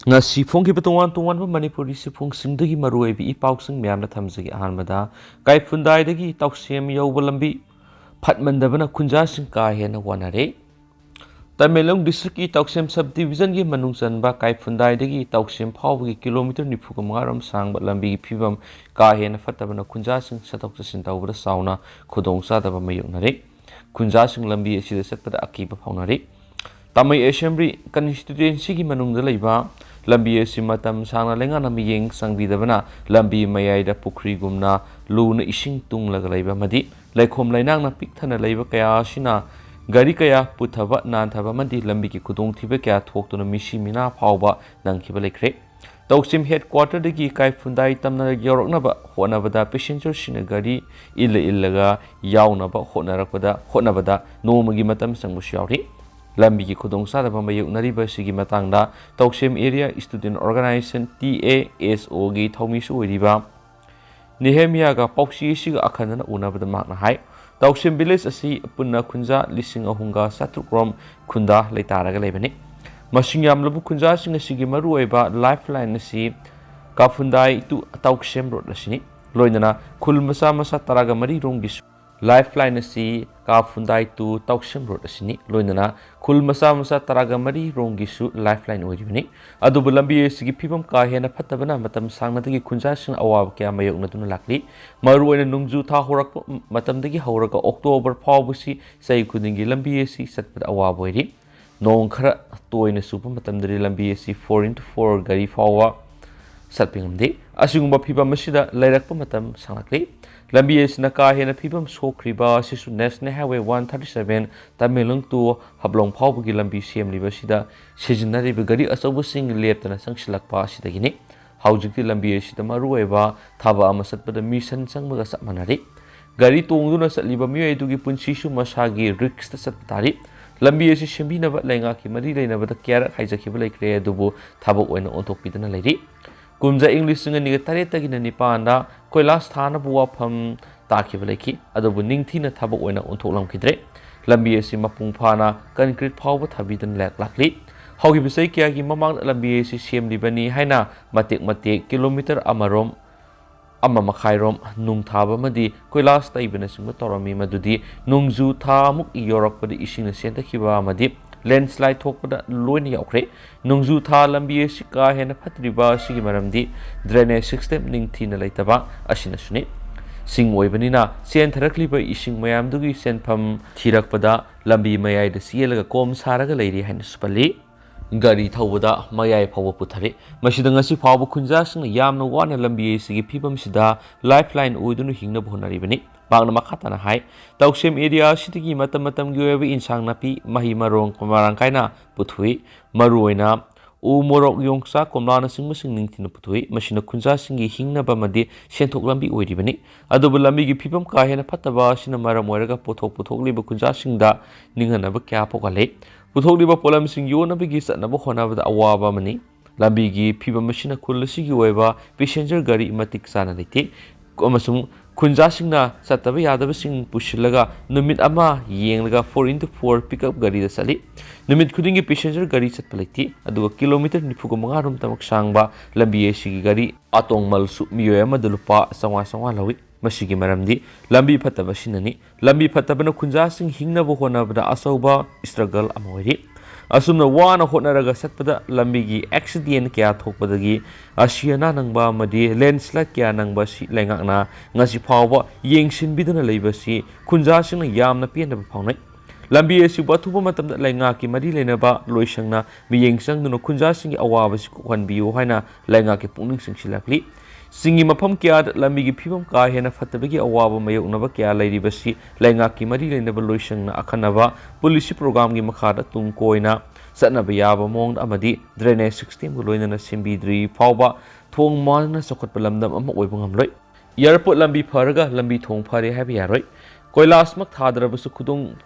ngasi phongki towan towan ba manipuri si phong singdagi maroi bi ipausing myamna thamjagi ahanmada kai fundai dagi tauksem yoba lambi phatmandabana khunja sing ka hena wanare Tamelong district ki tauksem subdivision gi manungchan ba kai fundai dagi tauksem phawgi kilometer nifu ka mangaram sang ba lambi gi phibam ka hena fatabana khunja sing satok sin tawbra sauna khudong sa daba mayonare khunja sing lambi asida satpada akiba phawnare Tamai Assembly constituency ki manungda leiba lambi asi matam sangna lenga na miyeng sangbidabana lambi mayai da pukri gumna luna ising tung laga leiba madi laikhom lainang na pikthana leiba kaya sina gari kaya puthaba nan thaba madi lambi ki khudong thibe kaya thoktuna misi mina phawba nangkhiba lekhre Tausim headquarter dagi kai fundai tamna yoroknaba honabada passenger sina gari illaga yawnaba honabada nomagi matam sangmush yawri Lambi ki khudong sa daba mayuknariba sigi matangda Tauksem Area Student Organization TASO gi thaumisu oiriba Nehemia ga pauksi siga akhanana unabada makna hai Tauksem Village asi punna khunja lising ahunga satrukrom khunda leitaraga lebani Masing yamlabu khunja singa sigi maru oiba lifeline asi ka fundai tu Tauksem road asini loinana khul masa taraga mari rongi Lifeline asi ka fundai tu Tauksem road asini loinana khul masa taraga mari rongi su lifeline oiribani adubu lambi sigi phibam ka hena phatabana matam sangna dagi khunja sing awab kya mayokna tuna lakli maru oina nungju tha horak matam dagi horaga October phawbusi sai khudingi lambi si satpada awab oiri nong khara toina supa matam dari lambi si 4x4 gari phawwa satpingamdi asingumba phibam asida lairakpa matam sanglakli lambi asina ka hena phibam sokriba sisu National Highway 137 Tamelong to hablong phawbugi lambi semliba sida sejinariba gari asawbusing leptana sangsilakpa asidagini haujikti lambi asida maruaiba thaba ama satpada mission sangmaga sapmanari gari tongduna satliba mioedugi punsisu masagi risk ta satpatari lambi asi sembinaba lenga ki mari leinabada kyara khaijakhiba leikre adubu thaba oina ontokpidana leiri Kumja English singa niga tareta gina nipanda koilas thana buwa pham takhiba leki adobu ningthina thaba oina onthoklam khidre lambi asi mapung phana concrete phawba thabidan lakli haugi bisai kya gi mamang lambi asi semli bani haina matek kilometer amarom amma makhairom nung thaba madi koilas taibana singma torami madudi nungju tha muk yorok padi ising senta khiba madi landslide thokpada loin yaukre nungju tha lambi sika hena phatriba sigi maramdi drainage system ningthina leitaba asina suni sing oibanina sen tharakliba ising mayam dugi senpham thirakpada lambi mayai da sielaga kom saraga leiri haina supali gari thawada mayai phawa puthare masida ngasi phawba khunja sing yamna wana lambi sigi phibam sida lifeline oidunu hingna bhonari bani bangna makhatana hai Tauksem area sitigi matam gi oiba insang napi mahi marong kamarang kaina puthui maruoina u morok yongsa komlana sing ningthina puthui masina khunja singi hingna bamadi senthok lambi oiribani adubu lambi gi phibam ka hena phataba sina maram oiraga pothok liba khunja singda ninghana ba kya pokale puthok liba polam sing yona bigi satnaba honabada awaba mani lambi gi phibam masina khulsigi oiba passenger gari matik sana leite amasung khunja singna sataba yadaba sing pushilaga numit ama yenglaga 4x4 pickup gari da sali numit khudingi passenger gari satpalati aduga kilometer nifuga mangarum tamak sangba lambi sigi gari atong malsu miyo ama dulupa sangwa lawi masigi maramdi lambi phataba sinani lambi phatabana khunja sing hingna bo honabada asauba struggle amoiri asumna wana hotnaraga satpada lambigi accident kya thokpadagi asiana nangba madi landslide kya nangba si lengakna ngasi phawba yengsin bidana leibasi khunja singna yamna pianaba phawnai lambi asi bathuba matamda lenga ki mari lenaba loisangna miyengsang duno khunja singi awaba si khanbiyo haina lenga ki pungning singsilakli singi mafam kya lambi gi phibam ka hena fatabagi awaba mayoknaba kya leiribasi lenga ki mari lenaba loisangna akhanaba police program gi makhada tungkoina satnaba yaba mong amadi drainage system go loinana simbidri phawba thong mana sokot lamdam ama oibang amloi airport lambi pharaga lambi thong phare habi yaroi koilas mak thadarabasu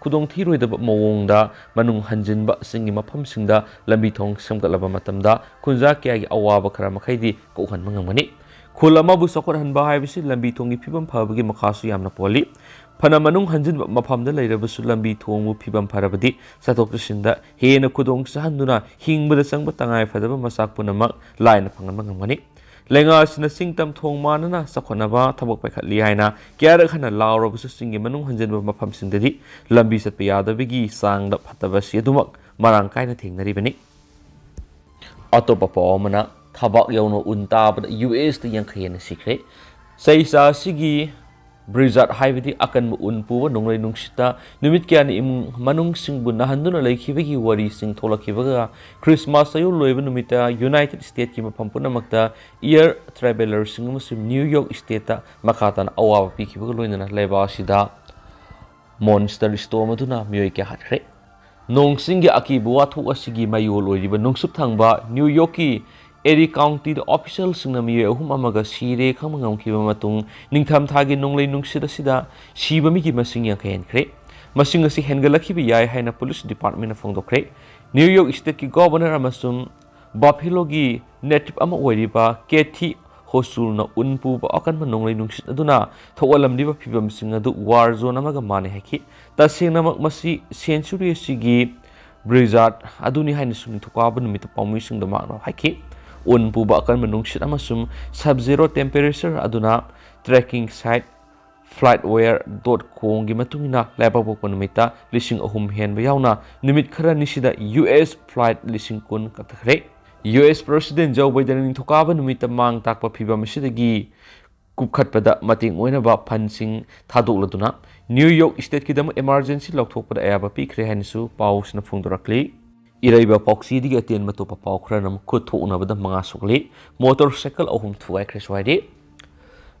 kudong thiroidaba mawongda manung hanjinba singi mafam singda lambi thong samgalaba matamda khunja kya gi awaba khara makhaidi ko khan mangmani khulama bu sokot hanba haibisi lambi thongi phibam phabagi makhasu yamna poli ꯐꯅ ꯃꯅꯨꯡ ꯍꯟꯖꯤꯟꯕ ꯃꯐꯝꯗ ꯂꯩꯔꯕꯁꯨ ꯂꯝꯕꯤ ꯊꯣꯡꯕꯨ ꯐꯤꯕꯝ ꯐꯔꯕꯗꯤ ꯆꯠꯊꯣꯛ ꯆꯠꯁꯤꯟꯗ ꯍꯦꯟꯅ ꯈꯨꯗꯣꯡ ꯆꯥꯍꯟꯗꯨꯅ ꯍꯤꯡꯕꯗ ꯆꯪꯕ ꯇꯉꯥꯏꯐꯗꯕ ꯃꯆꯥꯛ ꯄꯨꯝꯅꯃꯛ ꯂꯥꯏꯅ ꯐꯪꯍꯟꯕ ꯉꯝꯒꯅꯤ ꯂꯩꯉꯥꯛꯁꯤꯅ ꯆꯤꯡꯇꯝ ꯊꯣꯡ ꯃꯥꯟꯅꯅ ꯆꯥꯎꯈꯠꯅꯕ ꯊꯕꯛ ꯄꯥꯏꯈꯠꯂꯤ ꯍꯥꯏꯅ ꯀꯌꯥꯔꯛ ꯍꯟꯅ ꯂꯥꯎꯔꯕꯁꯨ ꯆꯤꯡꯒꯤ ꯃꯅꯨꯡ ꯍꯟꯖꯤꯟꯕ ꯃꯐꯝꯁꯤꯡꯗꯗꯤ ꯂꯝꯕꯤ ꯆꯠꯄ ꯌꯥꯗꯕꯒꯤ ꯆꯥꯡꯗ ꯐꯠꯇꯕꯁꯤ ꯑꯗꯨꯃꯛ ꯃꯔꯥꯡ ꯀꯥꯏꯅ ꯊꯦꯡꯅꯔꯤꯕꯅꯤ ꯑꯇꯣꯞꯄ ꯄꯥꯎ ꯑꯃꯅ ꯊꯕꯥꯛ ꯌꯧꯅ ꯎꯟ ꯇꯥꯕꯗ ꯌꯨꯑꯦꯁꯇ 60 ꯍꯦꯟꯅ ꯁꯤꯈ꯭ꯔꯦ ꯆꯩꯆꯥ ꯑꯁꯤꯒꯤ ꯕ꯭ꯔꯤꯖꯥꯔꯗ ꯍꯥꯏꯕꯗꯤ ꯑꯀꯟꯕ ꯎꯟ ꯄꯨꯕ ꯅꯣꯡꯂꯩ ꯅꯨꯡꯁꯤꯠꯇ ꯅꯨꯃꯤꯠ ꯀꯌꯥꯅꯤ ꯏꯃꯨꯡ ꯃꯅꯨꯡꯁꯤꯡꯕꯨ ꯅꯥꯍꯟꯗꯨꯅ ꯂꯩꯈꯤꯕꯒꯤ ꯋꯥꯔꯤꯁꯤꯡ ꯊꯣꯛꯂꯛꯈꯤꯕꯒ ꯈ꯭ꯔꯤꯁꯃꯥꯁ ꯆꯌꯣꯜ ꯂꯣꯏꯕ ꯅꯨꯃꯤꯠꯇ ꯌꯨꯅꯥꯏꯇꯦꯗ ꯁ꯭ꯇꯦꯠꯀꯤ ꯃꯐꯝ ꯄꯨꯝꯅꯃꯛꯇ ꯏꯌꯔ ꯇ꯭ꯔꯥꯚꯦꯂꯔꯁꯤꯡ ꯑꯃꯁꯨꯡ ꯅ꯭ꯌꯨ ꯌꯣꯔꯛ ꯁ꯭ꯇꯦꯠꯇ ꯃꯈꯥ ꯇꯥꯅ ꯑꯋꯥꯕ ꯄꯤꯈꯤꯕꯒ ꯂꯣꯏꯅꯅ ꯂꯩꯕꯥꯛ ꯑꯁꯤꯗ ꯃꯣꯟꯁꯇꯔ ꯁ꯭ꯇꯣꯔꯝ ꯑꯗꯨꯅ ꯃꯤꯑꯣꯏ ꯀꯌꯥ ꯍꯥꯠꯈ꯭ꯔꯦ ꯅꯣꯡꯁꯤꯡꯒꯤ ꯑꯀꯤꯕ ꯋꯥꯊꯣꯛ ꯑꯁꯤꯒꯤ ꯃꯌꯣꯜ ꯑꯣꯏꯔꯤꯕ ꯅꯣꯡꯆꯨꯞ ꯊꯪꯕ ꯅ꯭ꯌꯨ ꯌꯣꯔꯛꯀꯤ ꯑꯦꯔꯤ ꯀꯥꯎꯟꯇꯤꯗ ꯑꯣꯐꯤꯁꯤꯌꯦꯜꯁꯤꯡꯅ ꯃꯤꯑꯣꯏ 3 ꯑꯃꯒ ꯁꯤꯔꯦ ꯈꯪꯕ ꯉꯝꯈꯤꯕ ꯃꯇꯨꯡ ꯅꯤꯡꯊꯝꯊꯥꯒꯤ ꯅꯣꯡꯂꯩ ꯅꯨꯡꯁꯤꯠ ꯑꯁꯤꯗ ꯁꯤꯕ ꯃꯤꯒꯤ ꯃꯁꯤꯡ 60 ꯍꯦꯟꯈ꯭ꯔꯦ ꯃꯁꯤꯡ ꯑꯁꯤ ꯍꯦꯟꯒꯠꯂꯛꯈꯤꯕ ꯌꯥꯏ ꯍꯥꯏꯅ ꯄꯨꯂꯤꯁ ꯗꯤꯄꯥꯔꯠꯃꯦꯟꯠꯅ ꯐꯣꯡꯗꯣꯛꯈ꯭ꯔꯦ ꯅ꯭ꯌꯨ ꯌꯣꯔꯛ ꯁ꯭ꯇꯦꯠꯀꯤ ꯒꯚꯔꯅꯔ ꯑꯃꯁꯨꯡ ꯕꯐꯦꯂꯣꯒꯤ ꯅꯦꯇꯤꯚ ꯑꯃ ꯑꯣꯏꯔꯤꯕ ꯀꯦꯊꯤ ꯍꯣꯆꯨꯜꯅ ꯎꯟ ꯄꯨꯕ ꯑꯀꯟꯕ ꯅꯣꯡꯂꯩ ꯅꯨꯡꯁꯤꯠ ꯑꯗꯨꯅ ꯊꯣꯛꯍꯜꯂꯝꯂꯤꯕ ꯐꯤꯕꯝꯁꯤꯡ ꯑꯗꯨ ꯋꯥꯔ ꯖꯣꯟ ꯑꯃꯒ ꯃꯥꯟꯅꯩ ꯍꯥꯏꯈꯤ ꯇꯁꯦꯡꯅꯃꯛ ꯃꯁꯤ ꯁꯦꯟꯆꯨꯔꯤ ꯑꯁꯤꯒꯤ ꯕ꯭ꯔꯤꯖꯥꯔꯗ ꯑꯗꯨꯅꯤ ꯍꯥꯏꯅꯁꯨ ꯅꯤꯡꯊꯧꯀꯥꯕ ꯅꯨꯃꯤꯠꯇ ꯄꯥꯎꯃꯤꯁꯤꯡꯗ ꯃꯍꯥꯛꯅ ꯍꯥꯏꯈꯤ ꯎꯟ ꯄꯨꯕ ꯑꯀꯟꯕ ꯅꯨꯡꯁꯤꯠ ꯑꯃꯁꯨꯡ ꯁꯕ-ꯖꯦꯔꯣ ꯇꯦꯝꯄꯦꯔꯦꯆꯔ ꯑꯗꯨꯅ ꯇ꯭ꯔꯦꯀꯤꯡ ꯁꯥꯏꯠ flightware.comꯒꯤ ꯃꯇꯨꯡꯏꯟꯅ ꯂꯩꯕꯥꯛꯄꯣꯛꯄ ꯅꯨꯃꯤꯠꯇ 3,000 ꯍꯦꯟꯕ ꯌꯥꯎꯅ ꯅꯨꯃꯤꯠ ꯈꯔꯅꯤꯁꯤꯗ US ꯐ꯭ꯂꯥꯏꯠ 10,000 ꯀꯛꯊꯈ꯭ꯔꯦ US ꯄ꯭ꯔꯦꯁꯤꯗꯦꯟꯠ ꯖꯣ ꯕꯥꯏꯗꯟꯅ ꯅꯤꯡꯊꯧꯀꯥꯕ ꯅꯨꯃꯤꯠꯇ ꯃꯥꯡ ꯇꯥꯛꯄ ꯐꯤꯚꯝ ꯑꯁꯤꯗꯒꯤ ꯀꯨꯞꯈꯠꯄꯗ ꯃꯇꯦꯡ ꯑꯣꯏꯅꯕ ꯐꯟꯁꯤꯡ ꯊꯥꯗꯣꯛꯂꯗꯨꯅ ꯅ꯭ꯌꯨ ꯌꯣꯔꯛ ꯁ꯭ꯇꯦꯠꯀꯤꯗꯃꯛ ꯑꯦꯃꯔꯖꯦꯟꯁꯤ ꯂꯧꯊꯣꯛꯄꯗ ꯑꯌꯥꯕ ꯄꯤꯈ꯭ꯔꯦ ꯍꯥꯏꯅꯁꯨ ꯄꯥꯎꯁꯤꯅ ꯐꯣꯡꯗꯣꯔꯛꯂꯤ ꯏꯔꯩꯕ ꯄꯥꯎꯆꯦꯗꯒꯤ ꯑꯇꯦꯟꯕ ꯑꯇꯣꯞꯄ ꯄꯥꯎ ꯈꯔꯅ ꯈꯨꯠ-ꯊꯣꯛꯅꯕꯗ 5 ꯁꯣꯛꯂꯤ ꯃꯣꯇꯣꯔꯁꯥꯏꯀꯜ 3 ꯊꯨꯒꯥꯏꯈ꯭ꯔꯦꯁꯨ ꯍꯥꯏꯔꯤ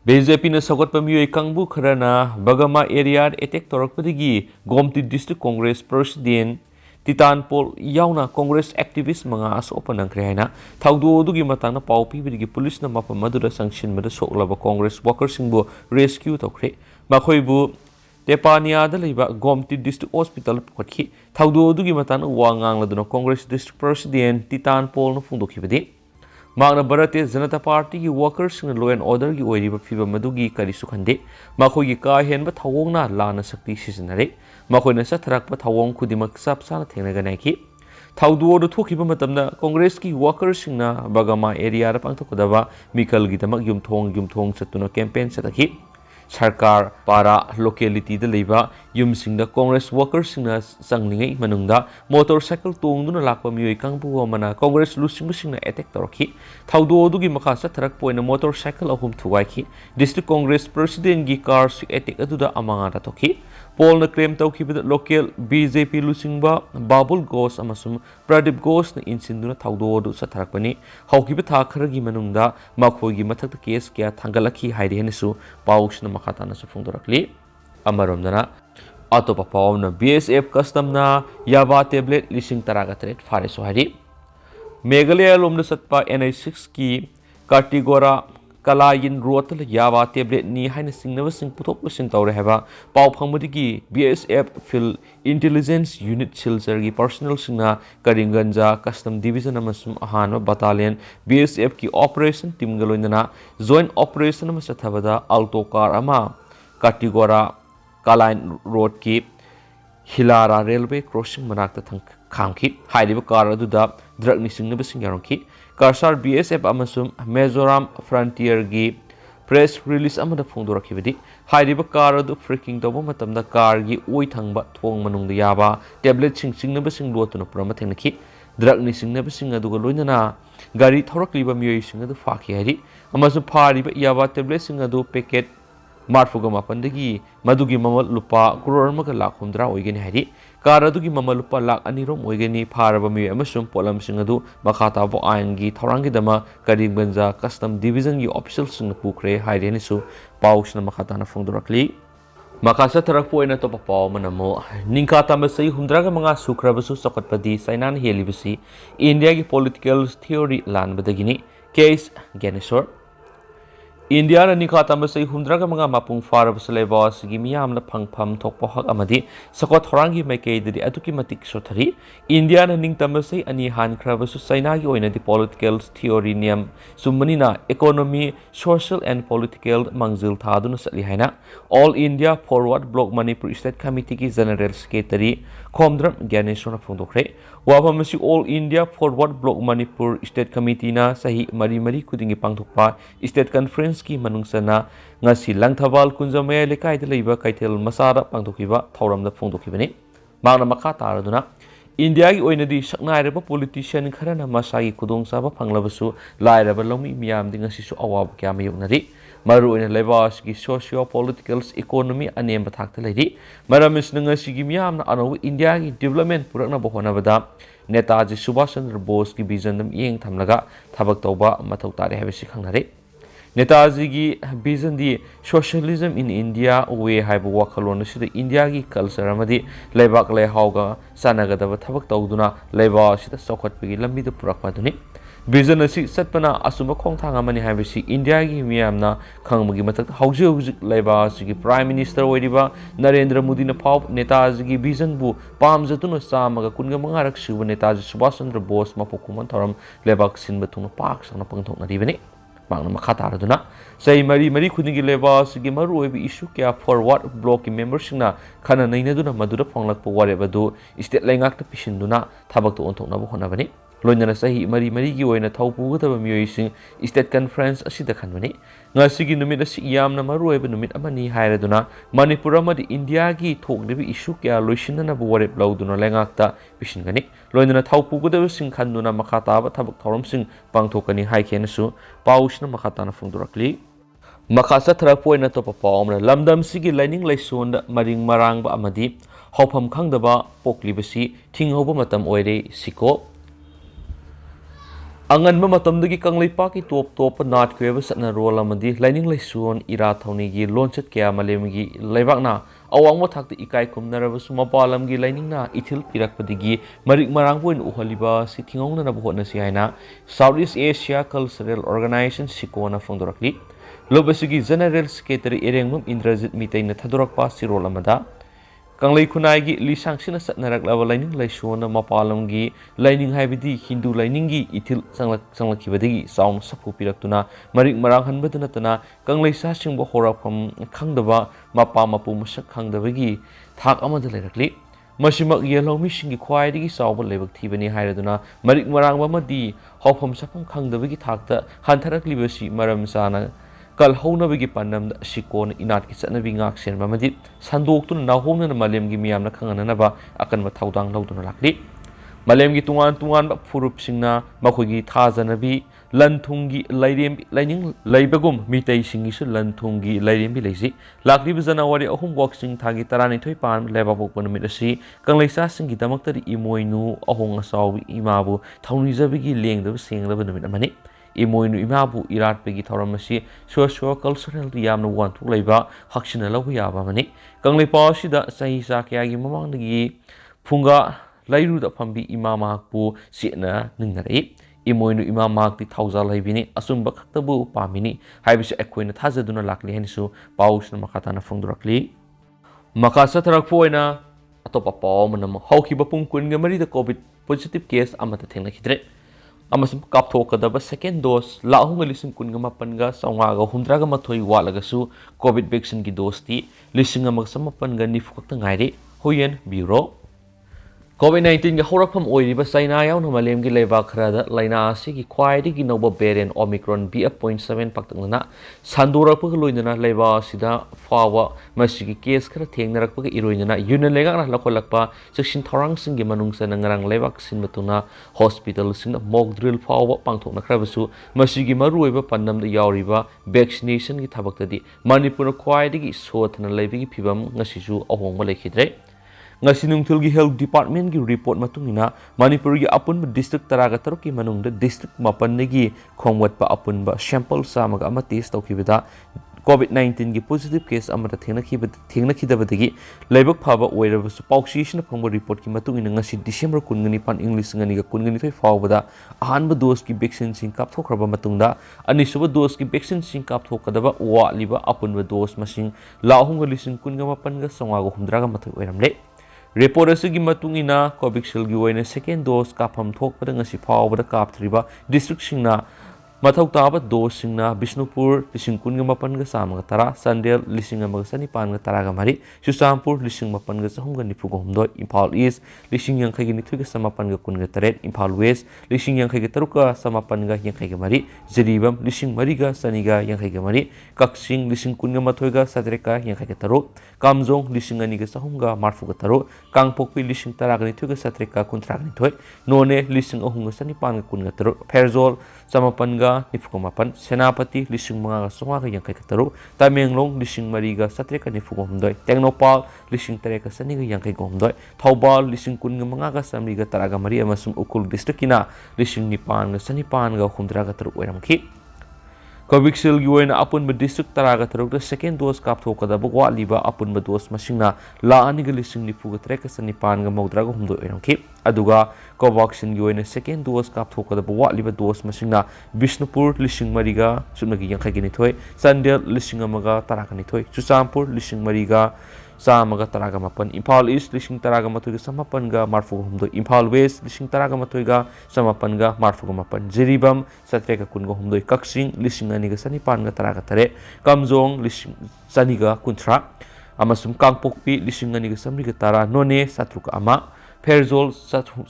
ꯕꯤꯖꯦꯄꯤꯅ ꯁꯧꯒꯠꯄ ꯃꯤꯑꯣꯏ ꯀꯥꯡꯕꯨ ꯈꯔꯅ ꯕꯒꯃꯥ ꯑꯦꯔꯤꯌꯥꯗ ꯑꯦꯇꯦꯛ ꯇꯧꯔꯛꯄꯗꯒꯤ ꯒꯣꯝꯇꯤ ꯗꯤꯁꯇ꯭ꯔꯤꯛ ꯀꯣꯡꯒ꯭ꯔꯦꯁ ꯄ꯭ꯔꯁꯤꯗꯦꯟꯠ ꯇꯤꯇꯥꯟ ꯄꯣꯜ ꯌꯥꯎꯅ ꯀꯣꯡꯒ꯭ꯔꯦꯁ ꯑꯦꯛꯇꯤꯚꯤꯁꯠ 5 ꯑꯁꯣꯛꯄ ꯅꯪꯈ꯭ꯔꯦ ꯍꯥꯏꯅ ꯊꯧꯗꯣꯛ ꯑꯗꯨꯒꯤ ꯃꯇꯥꯡꯗ ꯄꯥꯎ ꯄꯤꯕꯗꯒꯤ ꯄꯨꯂꯤꯁꯅ ꯃꯐꯝ ꯑꯗꯨꯗ ꯆꯪꯁꯤꯟꯕꯗ ꯁꯣꯛꯂꯕ ꯀꯣꯡꯒ꯭ꯔꯦꯁ ꯋꯥꯀꯔꯁꯤꯡꯕꯨ ꯔꯦꯁꯀ꯭ꯌꯨ ꯇꯧꯈ꯭ꯔꯦ ꯃꯈꯣꯏꯕꯨ ꯇꯦꯄꯥꯅꯤꯌꯥꯗ ꯂꯩꯕ ꯒꯣꯝꯇꯤ ꯗꯤꯁꯇ꯭ꯔꯤꯛ ꯍꯣꯁꯄꯤꯇꯥꯜꯗ ꯄꯨꯈꯠꯈꯤ ꯊꯧꯗꯣꯛ ꯑꯗꯨꯒꯤ ꯃꯇꯥꯡꯗ ꯋꯥ ꯉꯥꯡꯂꯗꯨꯅ ꯀꯣꯡꯒ꯭ꯔꯦꯁ ꯗꯤꯁꯇ꯭ꯔꯤꯛ ꯄ꯭ꯔꯁꯤꯗꯦꯟꯠ ꯇꯤꯇꯥꯟ ꯄꯣꯜꯅ ꯐꯣꯡꯗꯣꯛꯈꯤꯕꯗꯤ ꯃꯍꯥꯛꯅ ꯚꯥꯔꯇꯤꯌꯥ ꯖꯅꯇꯥ ꯄꯥꯔꯇꯤꯒꯤ ꯋꯥꯀꯔꯁꯤꯡꯅ ꯂꯣ ꯑꯦꯟ ꯑꯣꯔꯗꯔꯒꯤ ꯑꯣꯏꯔꯤꯕ ꯐꯤꯚꯝ ꯑꯗꯨꯒꯤ ꯀꯔꯤꯁꯨ ꯈꯟꯗꯦ ꯃꯈꯣꯏꯒꯤ ꯀꯥ ꯍꯦꯟꯕ ꯊꯧꯑꯣꯡꯅ ꯂꯥꯟꯅ ꯁꯛꯇꯤ ꯁꯤꯖꯤꯟꯅꯔꯦ ꯃꯈꯣꯏꯅ ꯆꯠꯊꯔꯛꯄ ꯊꯧꯑꯣꯡ ꯈꯨꯗꯤꯡꯃꯛ ꯆꯞ ꯆꯥꯅ ꯊꯦꯡꯅꯒꯅꯤ ꯍꯥꯏꯈꯤ ꯊꯧꯗꯣꯛ ꯑꯗꯨ ꯊꯣꯛꯈꯤꯕ ꯃꯇꯝꯗ ꯀꯣꯡꯒ꯭ꯔꯦꯁꯀꯤ ꯋꯥꯀꯔꯁꯤꯡꯅ ꯕꯒꯃꯥ ꯑꯦꯔꯤꯌꯥꯗ ꯄꯥꯡꯊꯣꯛꯀꯗꯕ ꯃꯤꯈꯜꯒꯤꯗꯃꯛ ꯌꯨꯝꯊꯣꯡ ꯆꯠꯇꯨꯅ ꯀꯦꯝꯄꯦꯟ ꯆꯠꯊꯈꯤ ꯁꯔꯀꯥꯔ ꯄꯥꯔꯥ ꯂꯣꯀꯦꯂꯤꯇꯤꯗ ꯂꯩꯕ ꯌꯨꯝꯁꯤꯡꯗ ꯀꯣꯡꯒ꯭ꯔꯦꯁ ꯋꯥꯀꯔꯁꯤꯡꯅ ꯆꯪꯂꯤꯉꯩ ꯃꯅꯨꯡꯗ ꯃꯣꯇꯣꯔꯁꯥꯏꯀꯜ ꯇꯣꯡꯗꯨꯅ ꯂꯥꯛꯄ ꯃꯤꯑꯣꯏ ꯀꯥꯡꯕꯨ ꯑꯃꯅ ꯀꯣꯡꯒ꯭ꯔꯦꯁ ꯂꯨꯆꯤꯡꯕꯁꯤꯡꯅ ꯑꯦꯇꯦꯛ ꯇꯧꯔꯛꯈꯤ ꯊꯧꯗꯣꯛ ꯑꯗꯨꯒꯤ ꯃꯈꯥ ꯆꯠꯊꯔꯛꯄ ꯑꯣꯏꯅ ꯃꯣꯇꯣꯔꯁꯥꯏꯀꯜ 3 ꯊꯨꯒꯥꯏꯈꯤ ꯗꯤꯁꯇ꯭ꯔꯤꯛ ꯀꯣꯡꯒ꯭ꯔꯦꯁ ꯄ꯭ꯔꯁꯤꯗꯦꯟꯠꯒꯤ ꯀꯥꯔꯁꯨ ꯑꯦꯇꯦꯛ ꯑꯗꯨꯗ ꯑꯃꯥꯡ-ꯑꯇꯥ ꯊꯣꯛꯈꯤ ꯄꯣꯜꯅ ꯀ꯭ꯂꯦꯝ ꯇꯧꯈꯤꯕꯗ ꯂꯣꯀꯦꯜ ꯕꯤꯖꯦꯄꯤ ꯂꯨꯆꯤꯡꯕ ꯕꯥꯕꯨꯜ ꯘꯣꯁ ꯑꯃꯁꯨꯡ ꯄ꯭ꯔꯗꯤꯞ ꯘꯣꯁꯅ ꯏꯟꯁꯤꯟꯗꯨꯅ ꯊꯧꯗꯣꯛ ꯑꯗꯨ ꯆꯠꯊꯔꯛꯄꯅꯤ ꯍꯧꯈꯤꯕ ꯊꯥ ꯈꯔꯒꯤ ꯃꯅꯨꯡꯗ ꯃꯈꯣꯏꯒꯤ ꯃꯊꯛꯇ ꯀꯦꯁ ꯀꯌꯥ ꯊꯥꯡꯒꯠꯂꯛꯈꯤ ꯍꯥꯏꯔꯤ ꯍꯥꯏꯅꯁꯨ ꯄꯥꯎꯁꯤꯅ ꯃꯈꯥ ꯇꯥꯅꯁꯨ ꯐꯣꯡꯗꯣꯔꯛꯂꯤ ꯑꯃꯔꯣꯝꯗꯅ ꯑꯇꯣꯞꯄ ꯄꯥꯎ ꯑꯃꯅ BSF ꯀꯁꯇꯝꯅ ꯌꯥꯕꯥ ꯇꯦꯕ꯭ꯂꯦꯠ 18,000 ꯐꯥꯔꯦꯁꯨ ꯍꯥꯏꯔꯤ मेघालय लोमदा चटपा NH6 की कार्टिगोरा कलायिन रोड याबा टेब्लेट नी हाइना सिंगनबसिंग पुथोक पुसिन तौरे हैबा पाउ फंगबदगी BSF field intelligence unit Silchar की पर्सनल सिंगना करिंगंजा कस्टम डिवीजन अमसुम अहान बटालियन BSF की ऑपरेशन टीम गलोइनना जॉइंट ऑपरेशन अमा चथबदा अल्टो कार अमा कार्टिगोरा कलायन रोड की हिलारा रेलवे क्रॉसिंग मनाक्ता खामखी हाइरिबा कार अदुदा ड्रग निसिंगनबसिंग यारंखी कारसार BSF अमसुम मेजोराम फ्रंटियर की प्रेस रिलीज अमदा फोंदोरखिबदी हाइरिबा कार अदु फ्रिकिंग तौबा मतमदा कार की ओइ थंगबा थोंग मनुंगदा याबा टैबलेट सिंगनबसिंग लोतुना पुरम थेंगनखी ड्रग निसिंगनबसिंग अदुगा लोइनना गाड़ी थौरक्लिबा मियोइसिंग अदु फाखि हाइरि अमसुम फारिबा याबा टैबलेट सिंग अदु पैकेट मार्फुगा मापनदगी मदुगी ममल लुपा करोड़ अमगा लाख 100 ओइगनि हाइरि कार अदुगी ममल लुपा लाख 2 रोम ओइगनि फारबा मियोइ अमसुम पोलम सिंग अदु मखाताबो आयनगी थौरांगीदमा करीमगंजा कस्टम डिवीजन की ऑफिशियल सिंग पुखरे हाइरेनिसु पाउसना मखाताना फोंदोरक्ली मखासा थरकपो ओइना तो पाउ मनमो निंका तामसै 105 सुख्रबसु चकटपदी चाइना हेलिबसी इंडिया की पॉलिटिकल थ्योरी लानबदगिनी केस गेनेश्वर India na nikha tambasai humdraga mga mapung farabas lebas gi miyam na phangpham thokpa hak amadi sakot thorangi maikei didi atuki matik sothari India na ning tambasai ani han khrabasu China gi oina di political theory niam sumani na economy social and political mangjil thaduna sali haina All India Forward Bloc Manipur State Committee ki General Secretary Khomdram Gyaneshwar phongdokre wabamasi All India Forward Bloc Manipur State Committee na sahi mari kudingi pangthokpa State Conference ki manungsana ngasi langthabal kunjamaya lekai da leiba kaitel masara pangthokiba thauramda phongdokibani mangna makha taraduna India gi oinadi saknairaba politician kharana masagi khudong saba phanglabasu lairaba lomi miyam dinga sisu awab kya mayuknari maru oina lebas gi socio political economy anem bathakta leidi maramis nanga sigi miyam na anaw India gi development purakna bohona bada Netaji Subhash Chandra Bose ki vision dam yeng thamlaga thabak tawba mathau tare habisi khangnare Netaji gi vision di socialism in India way haibu wakhalon sida India gi culture amadi leibak le hauga sanagadaba thabak tawduna leiba sida sokhatpigi lambi da purakpa duni vision asi satpana asuma khongthang amani habisi India gi miyamna khangmagi mathak hauji leiba sigi prime minister oiriba Narendra Modi na phau Netaji gi vision bu pamjatuna samaga kunga mangarak suba Netaji Subhash Chandra Bose mapukuman thoram lebak sinba thuna pak sana pangthoknari bani mangna makha taraduna sei mari khudingi leba sigi maru oibi issue kya forward block ki members singna khana nainaduna madura phonglakpa warebadu state laingak ta pisinduna thabak to onthokna bo honabani loinana sahi mari gi oina thaupu gutaba miyoi sing state conference asida khanbani ngasigi numit asi yamna maru oiba numit amani hairaduna Manipur amadi India gi thokdebi issue kya loisinna bo wareb lauduna laingak ta pisingani loinana thaupu gutaba sing khanduna makha taba thabak thoram sing pangthokani haikhenasu pausna makha tana phungdurakli Makasa thrakpoina topa paumna lamdam sigi lining laisonda maring marangba amadi hopam khangdaba poklibasi thinghoba matam oire siko Angan matamdagi kanglaipa ki top nat kweba satna role amadi lining laison ira thoni gi launchet kya malemgi leibakna awangmo thakta ikai kumnarabasu mapalam gi lining na ithil pirakpadigi marik marangpoin uhaliba si thingongna na bohna si haina Southeast Asia Cultural Organization sikona phongdorakli Lobasigi General Secretary Erengmum Indrajit Mitay na Thadurakpa si role amada Kanglai Khunai gi lisang sina satnarak laba lining laisona mapalam gi lining haibidi Hindu lining gi ithil sanglakibadigi sound sapu piraktuna marik marang hanbaduna tana kanglai sa singbo horapham khangdaba mapa mapu masak khangdabagi thak amada lerakli Masimak yellomi singi khwaidigi sawba lebak thibani hairaduna marik marang bamadi hawpham sapam khangdabagi thakta hantaraklibasi maram sana Kal haunabagi panam sikon inat ki satnabi ngak sen mamadi sandoktuna nahomna na malemgi miyamna khanganaba akan mathaudang lauduna lakli malemgi tungan ba furup singna makhogi thajanabi lanthungi laining laibagum mitai singi su lanthungi lairembi leisi lakli January ahum boxing thagi tarani thoi pan leba bokpon mitasi kanglaisa singi damaktari imoinu ahong asawi imabu thaunijabigi lengdab sengdab numit amani Imoinu imabu irat pegi thoramasi socio cultural yamna wantu leiba haksina lahu yaba mani kanglepa sida sahi sa kya gi mamang gi phunga lairu da phambi imama pu sina ningnare imoinu imama ti thauza laibini asumba khaktabu pamini haibisi ekoina thajaduna lakli henisu pausna makata na phungdurakli makasa tharakpoina atopa pawmanam haukiba pungkun ngamari da covid positive case amata thengna khidre amasum kapthokadaba second dose lahunga lising kun mapan ga sawnga humdra ga mathoi walaga su covid vaccine gi dose ti lising amag samapan ga nifukta ngaire hoyen bureau COVID-19 ga horakpham oiriba China yaw na malem gi leba khara da laina asi gi khwaidi gi noba variant Omicron BF.7 paktangna sandora pa loinana leba sida fawa masigi case khara thengnarak pa iroinana yunalega na lakolakpa section thorang sing gi manung sa nangrang lebak sin batuna hospital sing mock drill fawa pangthokna khrabasu masigi maruiba pandam da yawriba vaccination gi thabaktadi Manipur khwaidi gi sothna lebi gi phibam ngasiju ahongba lekhidre Ngasinungthil gi health department gi report matungina Manipur gi apun district taraga taruk ki manung da district mapan gi khongwat pa apun ba sample samaga ama test tawkibida COVID-19 की positive case अमर थेंगनखिदबदगी लेबक फाबा ओइरबसु पाउक्सीशन फंगबो report की मतुंग इन ngasi December 19 English ngani ga 19 फावबदा अहानब dose की vaccine सिंग कापथोखरबा मतुंगदा अनिसुब डोज की वैक्सीन सिंग कापथोकदबा वालिबा अपुनब डोज मसिंग लाहुंग लिसिंग 19 ga संवागो हुमद्रागा मथै ओइरमले रिपोर्ट असुगी मतुंगिना कोविशील्ड की ओइना सेकेंड डोज काफम थोकपदा ngasi फावबदा कापथ्रिबा डिस्ट्रिक्ट सिंगना मथौ ताब डोज सिंगना बिष्णुपुर लिसिंग 19 सामगा तरा संडेल लिसिंग अमगा सनिपान तरागा मरी सुसामपुर लिसिंग 19 सहुंगा निफुगा हुमदो इम्फाल ईस्ट लिसिंग यांखैगा निथुगा समापनगा कुनगा तरेट इम्फाल वेस्ट लिसिंग यांखैगा तरुका समापनगा यांखैगा मरी जिरीबम लिसिंग मरीगा सनिगा यांखैगा मरी कक्सिंग लिसिंग 19 सदरेका यांखैगा तरुक कामजोंग लिसिंग अनिगा सहुंगा मारफुगा तरुक कांगपोकपी लिसिंग तरागा निथुगा सदरेका कुंथ्रागा निथोय नोने लिसिंग अहुंगा सनिपान कुनगा तरुक फेरजोल समापनगा निफुगमापन सेनापति लिसिंग मंगा सोंगा यांखैगा तरुक तामेंगलोंग लिसिंग मरीगा सदरेका निफुगा हुमदोय टेक्नोपाल लिसिंग तरेका सनिगा यांखैगा हुमदोय थौबाल लिसिंग 19 समरीगा तरागा मरी अमसुम उकुल डिस्ट्रिक्ट किना लिसिंग निपान सनिपान हुमद्रागा तरुक ओइरमखि कोविशील्ड की ओइना अपुनब डिस्ट्रिक्ट तरागा तरुक सेकेंड डोज कापथोकदब वालिबा अपुनब डोज मसिंगना लाअनिगा लिसिंग निफुगा तरेका सनिपान हुमद्रागा हुमदोय ओइरमखि अदुगा कोवैक्सीन की ओइना सेकेंड डोज कापथोकदब वालिबा डोज मसिंगना बिष्णुपुर लिसिंग मरीगा सुनगी यांखैगा निथोय संडेल लिसिंग अमगा तरागा निथोय चुचामपुर लिसिंग मरीगा सामगा तरागा मपन इम्फाल ईस्ट लिसिंग तरागा मतुगा समापनगा मारफुगा हुमदो इम्फाल वेस्ट लिसिंग तरागा मतुगा समापनगा मारफुगा मपन जिरीबम सत्रेका कुनगा हुमदो कक्सिंग लिसिंग अनिगा सनिपानगा तरागा तरे कमजोंग लिसिंग सनिगा कुंथ्रा अमसुम कांगपोकपी लिसिंग अनिगा समरिगा तरा नोने सत्रुका अमा फेरजोल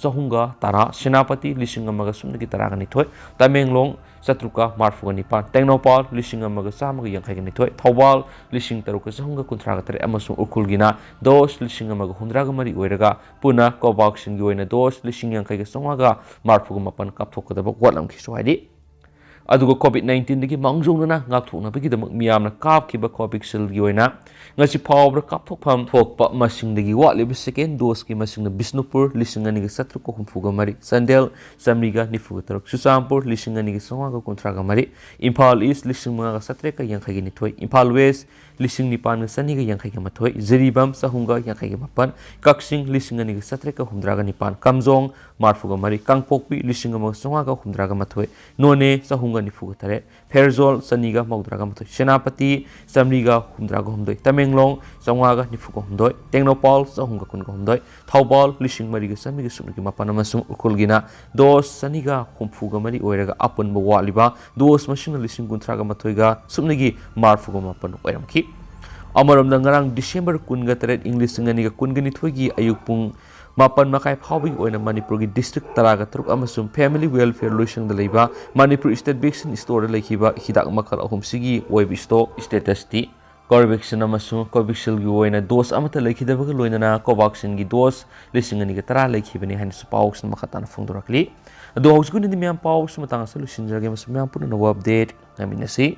सहुंगा तरा सेनापति लिसिंग अमगा सुमनगी तरागा निथोय तामेंगलोंग सत्रुका मारफुगा निपान टेक्नोपाल लिसिंग अमगा सामगा यांखैगा निथोय थौबाल लिसिंग तरुका सहुंगा कुंथ्रागा तरे अमसुम उखुलगिना दोस लिसिंग अमगा हुमद्रागा मरी ओइरगा पुना कोवैक्सीन की ओइना दोस लिसिंग यांखैगा संवागा मारफुगा मपन कापथोकदब वाटलमखिसु हाइदि अदुगा COVID-19 दगी मांगजोंना गापथोकनाबगीदमक मियामना कापखिबा कोविशील्ड की ओइना ngasi फावब्रा कापथोकफम थोकपा मसिंगदगी वालिब सेकेंड डोज की मसिंगना बिष्णुपुर लिसिंग अनिगा सत्रुका हुमफुगा मरी संडेल समरीगा निफुगा तरुक सुसामपुर लिसिंग अनिगा संवागा कुंथ्रागा मरी इम्फाल ईस्ट लिसिंग मंगा सत्रेका यांखैगा निथोय इम्फाल वेस्ट लिसिंग निपान सनिगा यांखैगा मथोय जिरीबम सहुंगा यांखैगा मपन कक्सिंग लिसिंग अनिगा सत्रेका हुमद्रागा निपान कमजोंग मारफुगा मरी कांगपोकपी लिसिंग अमगा संवागा हुमद्रागा मथोय नोने सहुंगा निफुगा तरे फेरजोल सनिगा मौद्रागा मथोय सेनापति समरीगा हुमद्रागा हुमदोय तामेंगलोंग संवागा निफुगा हुमदोय टेक्नोपाल सहुंगा कुनगा हुमदोय थौबाल लिसिंग मरीगा समिगा सुमनिगा मपन अमसुम उखुलगिना दोस सनिगा हुमफुगा मरी ओइरगा अपुनबा वालिबा दोस मसिंग लिसिंग कुंथ्रागा मथोयगा सुमनिगी मारफुगा मपन ओइरमखि अमरमदा ngarang December 19 English ngani ga 19 gi ayuk pung मापन मकाई फाउबी ओइना मणिपुर की डिस्ट्रिक्ट तरागा तरुक अमसुम फैमिली वेलफेयर लोइसंग द लेबा मणिपुर स्टेट वैक्सीन स्टोर लेखिबा हिदाक मखल अहुम सिगी ओइब स्टॉक स्टेटस टी कोवैक्सीन अमसुम कोविशील्ड की ओइना डोज अमत लेखिदबग लोइना कोवैक्सीन की डोज लिसिंग अनिगा तरा लेखिबनि हाइन पाउस मखताना फुंगदोरकली अदो हौसगुनि मियाम पाउस मतंग सलुसिन जगे मसुम मियाम पुन नो अपडेट नमिनसी